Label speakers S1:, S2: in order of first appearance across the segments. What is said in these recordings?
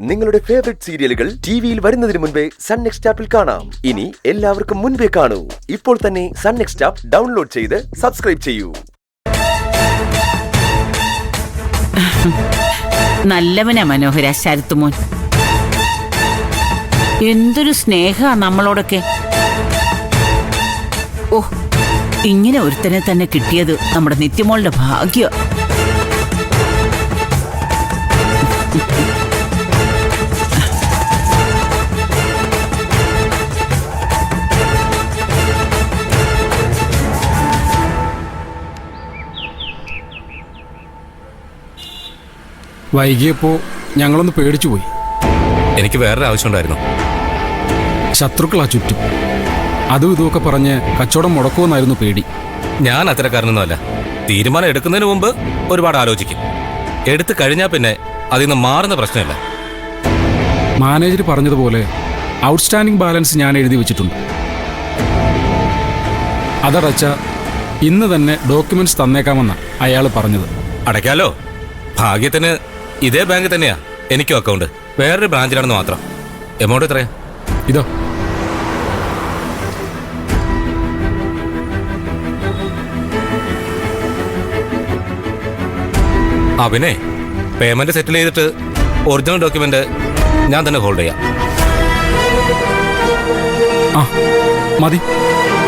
S1: നിങ്ങളുടെ ഫേവറേറ്റ് സീരിയലുകൾ ടിവിയിൽ വരുന്നതിന് മുൻപേ സൺ നെക്സ്റ്റ് ആപ്പിൽ കാണാം. ഇനി എല്ലാവർക്കും മുൻപേ കാണൂ. ഇപ്പോൾ തന്നെ സൺ നെക്സ്റ്റ് ആപ്പ് ഡൗൺലോഡ് ചെയ്ത് സബ്സ്ക്രൈബ് ചെയ്യൂ.
S2: നല്ലവനാ മനോഹര ശരത്തുമോൻ. എന്തൊരു സ്നേഹ നമ്മളോടൊക്കെ. ഓ, ഇങ്ങനെ ഒരുത്തനെ തന്നെ കിട്ടിയത് നമ്മുടെ നിത്യമോളുടെ ഭാഗ്യം.
S3: വൈകിയപ്പോ ഞങ്ങളൊന്ന് പേടിച്ചുപോയി.
S4: എനിക്ക് വേറൊരു ആവശ്യമുണ്ടായിരുന്നു.
S3: ശത്രുക്കളാ ചുറ്റും. അതും ഇതുമൊക്കെ പറഞ്ഞ് കച്ചവടം മുടക്കുമെന്നായിരുന്നു പേടി.
S4: ഞാൻ അത്തരക്കാരനൊന്നുമല്ല. തീരുമാനം എടുക്കുന്നതിന് മുമ്പ് ഒരുപാട് ആലോചിക്കും. എടുത്തു കഴിഞ്ഞാൽ പിന്നെ അതിൽ നിന്ന് മാറുന്ന പ്രശ്നമില്ല.
S3: മാനേജർ പറഞ്ഞതുപോലെ ഔട്ട്സ്റ്റാൻഡിംഗ് ബാലൻസ് ഞാൻ എഴുതി വെച്ചിട്ടുണ്ട്. അതടച്ച ഇന്ന് തന്നെ ഡോക്യുമെന്റ്സ് തന്നേക്കാമെന്നാണ് അയാൾ പറഞ്ഞത്.
S4: അടയ്ക്കാലോ. ഭാഗ്യത്തിന് ഇതേ ബാങ്ക് തന്നെയാ എനിക്കും അക്കൗണ്ട്. വേറൊരു ബ്രാഞ്ചിലാണെന്ന് മാത്രം. എമൗണ്ട് എത്രയാ?
S3: ഇതോ.
S4: പിന്നെ പേയ്മെന്റ് സെറ്റിൽ ചെയ്തിട്ട് ഒറിജിനൽ ഡോക്യുമെന്റ് ഞാൻ തന്നെ ഹോൾഡ് ചെയ്യാം.
S3: ആ മതി.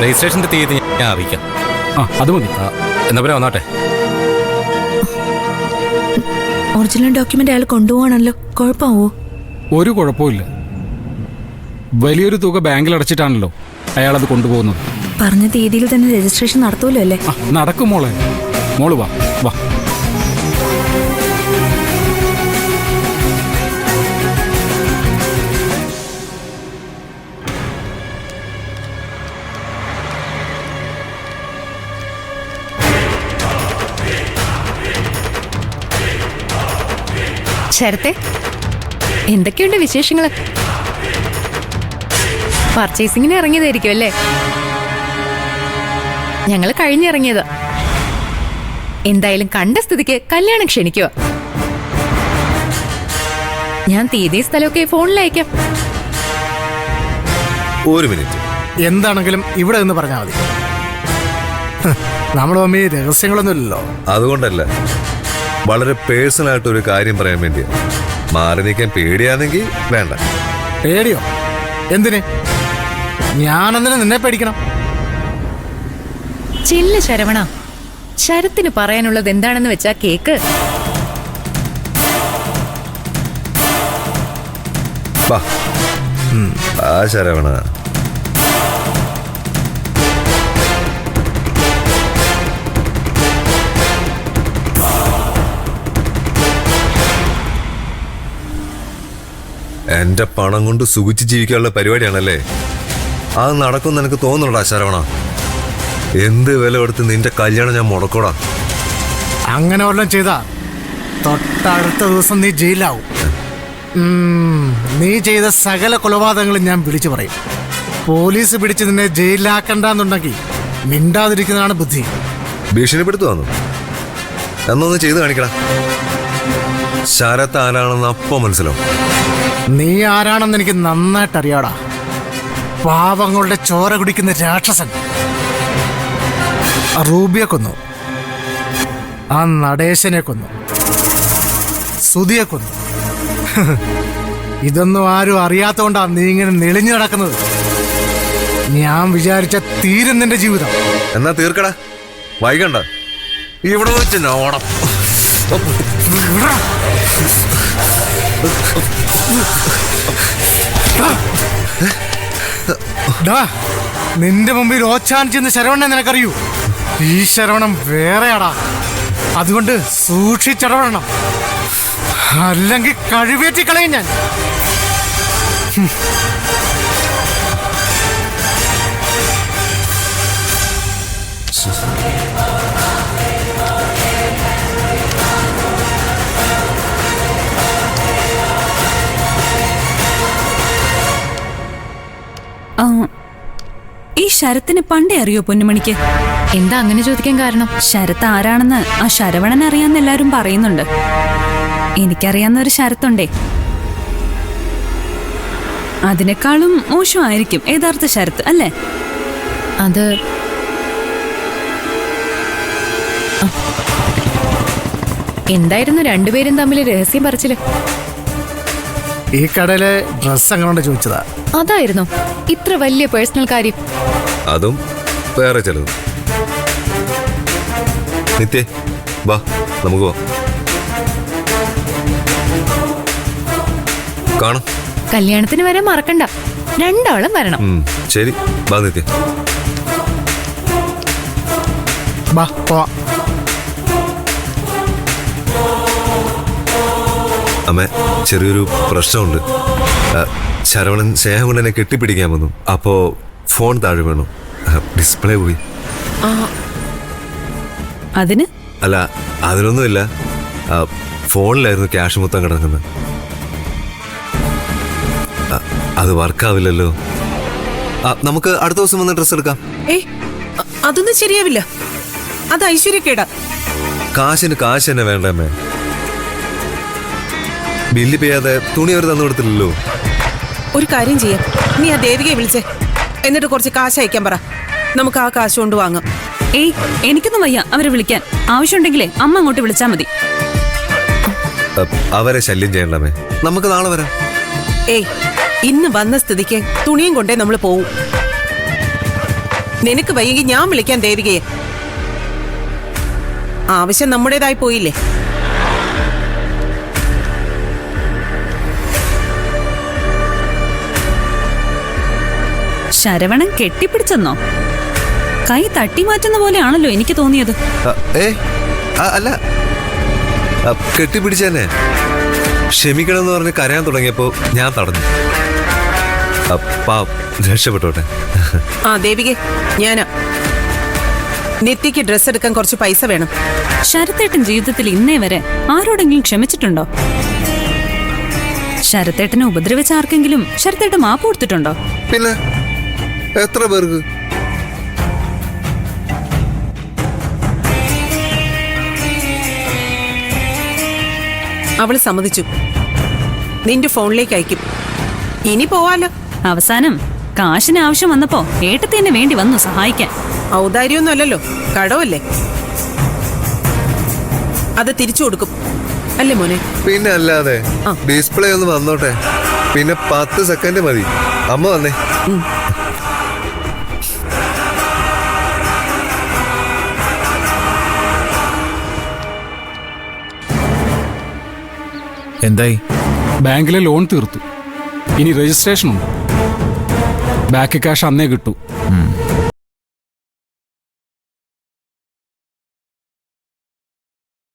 S4: രജിസ്ട്രേഷന്റെ തീയതി ഞാൻ അറിയിക്കാം.
S3: ആ അത് മതി.
S4: എന്നാ പിന്നെ വന്നാട്ടെ.
S5: ഒറിജിനൽ ഡോക്യുമെന്റ് അയാൾ കൊണ്ടുപോകണല്ലോ, കുഴപ്പമാവോ?
S3: ഒരു കുഴപ്പമില്ല. വലിയൊരു തുക ബാങ്കിൽ അടച്ചിട്ടാണല്ലോ അയാളത് കൊണ്ടുപോകുന്നത്.
S5: പറഞ്ഞ തീയതിയിൽ തന്നെ രജിസ്ട്രേഷൻ നടത്തുമല്ലോ അല്ലേ?
S3: നടക്കും മോളെ. മോള് വാ വാ.
S6: ശരത്തെ, എന്തൊക്കെയുണ്ട് വിശേഷങ്ങള്? പർച്ചേസിങ്ങിന് ഇറങ്ങിയതായിരിക്കും അല്ലേ? ഞങ്ങള് കഴിഞ്ഞിറങ്ങിയതാ. എന്തായാലും കണ്ട സ്ഥിതിക്ക് കല്യാണം ക്ഷണിക്കുക. ഞാൻ തീയതി സ്ഥലമൊക്കെ ഫോണിൽ അയക്കാം.
S7: ഒരു മിനിറ്റ്.
S8: എന്താണെങ്കിലും ഇവിടെ നിന്ന് പറഞ്ഞാൽ മതി. നമ്മൾ തമ്മിൽ രഹസ്യങ്ങളൊന്നുമില്ലല്ലോ.
S7: അതുകൊണ്ടല്ല, വളരെ പേഴ്സണൽ ആയിട്ട് ഒരു കാര്യം പറയാൻ വേണ്ടിയാ. മാറി നിൽക്കാൻ പേടിയാണെങ്കിൽ വേണ്ട.
S8: പേടിയോ? എന്തിന്? ഞാനെന്തിനാ നിന്നെ പേടിക്കണം?
S6: ചില്ല ശരവണ, ശരത്തിന് പറയാനുള്ളത് എന്താണെന്ന് വെച്ചാ കേക്ക്.
S7: ആ ശരവണ, എന്റെ പണം കൊണ്ട് സുഖിച്ച് ജീവിക്കാനുള്ള പരിപാടിയാണല്ലേ? അത് നടക്കുമെന്ന് എനിക്ക് തോന്നുന്നുണ്ടാ ശരവണ? എന്ത് വില കൊടുത്ത് നിന്റെ കല്യാണം ഞാൻ മുടക്കോടാ.
S8: അങ്ങനെ വല്ലതും ചെയ്താ തൊട്ടടുത്ത ദിവസം നീ ജയിലാവും. നീ ചെയ്ത സകല കൊലപാതകങ്ങളും ഞാൻ വിളിച്ചു പറയും. പോലീസ് പിടിച്ച് നിന്നെ ജയിലിലാക്കണ്ടെന്നുണ്ടെങ്കിൽ മിണ്ടാതിരിക്കുന്നതാണ് ബുദ്ധി.
S7: ഭീഷണിപ്പെടുത്തുവാന്നു? എന്നൊന്ന് ചെയ്ത് കാണിക്കടാ. ശരത്ത് ആരാണെന്ന് അപ്പൊ മനസ്സിലാവും.
S8: നീ ആരാണെന്ന് എനിക്ക് നന്നായിട്ട് അറിയാടാ. പാവങ്ങളുടെ ചോര കുടിക്കുന്ന രാക്ഷസൻ. റൂബിയെ കൊന്നു, ആ നടേശനെ കൊന്നു, സുധിയെ കൊന്നു. ഇതൊന്നും ആരും അറിയാത്തോണ്ടാ നീ ഇങ്ങനെ നെളിഞ്ഞു നടക്കുന്നത്. ഞാൻ വിചാരിച്ച തീരും നിന്റെ ജീവിതം.
S7: എന്നാ തീർക്കടാ, വൈകണ്ട. ഇവിടെ വെച്ച് നോടം.
S8: നിന്റെ മുമ്പിൽ ഓച്ചാൻ ചെന്ന് ശരവണനെ നിനക്കറിയൂ. ഈ ശരവണം വേറെയാടാ. അതുകൊണ്ട് സൂക്ഷിച്ചിടപെടണം, അല്ലെങ്കിൽ കഴിവേറ്റി കളയും ഞാൻ.
S5: ഈ ശരത്തിന് പണ്ടേ അറിയോ പൊന്നുമണിക്ക്?
S6: എന്താ അങ്ങനെ ചോദിക്കാൻ കാരണം?
S5: ശരത്ത് ആരാണെന്ന് ആ ശരവണൻ അറിയാന്ന് എല്ലാരും പറയുന്നുണ്ട്. എനിക്കറിയാവുന്ന ഒരു ശരത്തുണ്ടേ. അതിനേക്കാളും മോശമായിരിക്കും യഥാർത്ഥ ശരത്ത് അല്ലേ?
S6: അത് എന്തായിരുന്നു രണ്ടുപേരും തമ്മിൽ രഹസ്യം പറിച്ചില്?
S8: ഈ കടയിലെ ഡ്രസ് എങ്ങനെയുണ്ട് ചോദിച്ചതാ.
S6: അതായിരുന്നോ ഇത്ര വലിയ പേഴ്സണൽ കാര്യം?
S7: അതും വേറെ ചിലതും. നിത്യേ വാ, നമുക്ക് പോവാം. കാണാം.
S6: കല്യാണത്തിന് വരാൻ മറക്കണ്ട, രണ്ടാളും വരണം.
S7: ശരി, വാ നിത്യ.
S8: ബാ പോവാം.
S7: അമ്മ, ചെറിയൊരു പ്രശ്നമുണ്ട്. ശരവണൻ സ്നേഹം കൊണ്ട് എന്നെ കെട്ടിപ്പിടിക്കാൻ വന്നു. അപ്പോ ഫോൺ താഴെ വീണു, ഡിസ്പ്ലേ പോയി.
S5: അതിന്
S7: അല്ല, അതിനൊന്നുമില്ല. ഫോണിലായിരുന്നു ക്യാഷ് മൊത്തം കിടക്കുന്നത്. അത് വർക്കാവില്ലല്ലോ. നമുക്ക് അടുത്ത ദിവസം വന്ന് ഡ്രസ്സ് എടുക്കാം.
S2: അതൊന്നും ശരിയാവില്ല, അത് ഐശ്വര്യക്കേടാ.
S7: കാശിന് കാശ് തന്നെ വേണ്ടമ്മേ. ബില്ല് ചെയ്യാതെ തുണി അവർ തന്നു കൊടുത്തില്ലല്ലോ.
S2: ഒരു കാര്യം ചെയ്യാം, നീ ആ ദേവികയെ വിളിച്ചേ, എന്നിട്ട് കുറച്ച് കാശ് അയക്കാൻ പറ. നമുക്ക് ആ കാശ് കൊണ്ട് വാങ്ങാം.
S5: ഏയ്, എനിക്കൊന്നും വയ്യ അവരെ വിളിക്കാൻ. ആവശ്യമുണ്ടെങ്കിലേ അമ്മ അങ്ങോട്ട് വിളിച്ചാ മതി.
S7: അവരെ ശല്യം ചെയ്യണ്ടമ്മേ, നമുക്ക് നാളെ വരാം.
S2: ഏയ്, ഇന്ന് വന്ന സ്ഥിതിക്ക് തുണിയും കൊണ്ടേ നമ്മൾ പോവും. നിനക്ക് വയ്യെങ്കിൽ ഞാൻ വിളിക്കാൻ ദേവികയെ. ആവശ്യം നമ്മുടേതായി പോയില്ലേ?
S5: ശരവണൻ കെട്ടിപ്പിടിച്ചെന്നോ? കൈ തട്ടി മാറ്റുന്ന പോലെയാണല്ലോ എനിക്ക് തോന്നിയത്.
S7: അല്ല, കെട്ടിപ്പിടിച്ചെന്നെ. ക്ഷമിക്കണമെന്ന് പറഞ്ഞ് കരയാൻ തുടങ്ങിയപ്പോ ഞാൻ തടഞ്ഞു. രക്ഷപ്പെട്ടോട്ടെ.
S2: ആ ദേവികെ, ഞാനാ. നിത്യയ്ക്ക് ഡ്രസ് എടുക്കാൻ കുറച്ച് പൈസ വേണം.
S5: ശരത്തേട്ടൻ ജീവിതത്തിൽ ഇന്നേ വരെ ആരോടെങ്കിലും ക്ഷമിച്ചിട്ടുണ്ടോ? ശരത്തേട്ടനെ ഉപദ്രവിച്ച ആർക്കെങ്കിലും ശരത്തേട്ടൻ മാപ്പ് കൊടുത്തിട്ടുണ്ടോ?
S7: പിന്നെ എത്ര പേർക്ക്?
S2: അവള് സമ്മതിച്ചു. നിന്റെ ഫോണിലേക്ക് അയക്കും. ഇനി പോവാലോ.
S5: അവസാനം കാശിന് ആവശ്യം വന്നപ്പോ ഏട്ടത്തി തന്നെ വേണ്ടി വന്നു സഹായിക്കാൻ.
S2: ഔദാര്യമൊന്നും അല്ലല്ലോ, കടമല്ലേ. അത് തിരിച്ചു കൊടുക്കും അല്ലേ മോനെ?
S7: പിന്നെ അല്ലാതെ. ഡിസ്പ്ലേ ഒന്ന് വന്നോട്ടെ, പിന്നെ 10 സെക്കൻഡ് മതി. അമ്മ വന്നേ.
S9: എന്തായി?
S3: ബാങ്കിലെ ലോൺ തീർത്തു, ഇനി രജിസ്ട്രേഷൻ ഉണ്ട്. ബാക്ക് ക്യാഷ് അന്നേ കിട്ടൂ.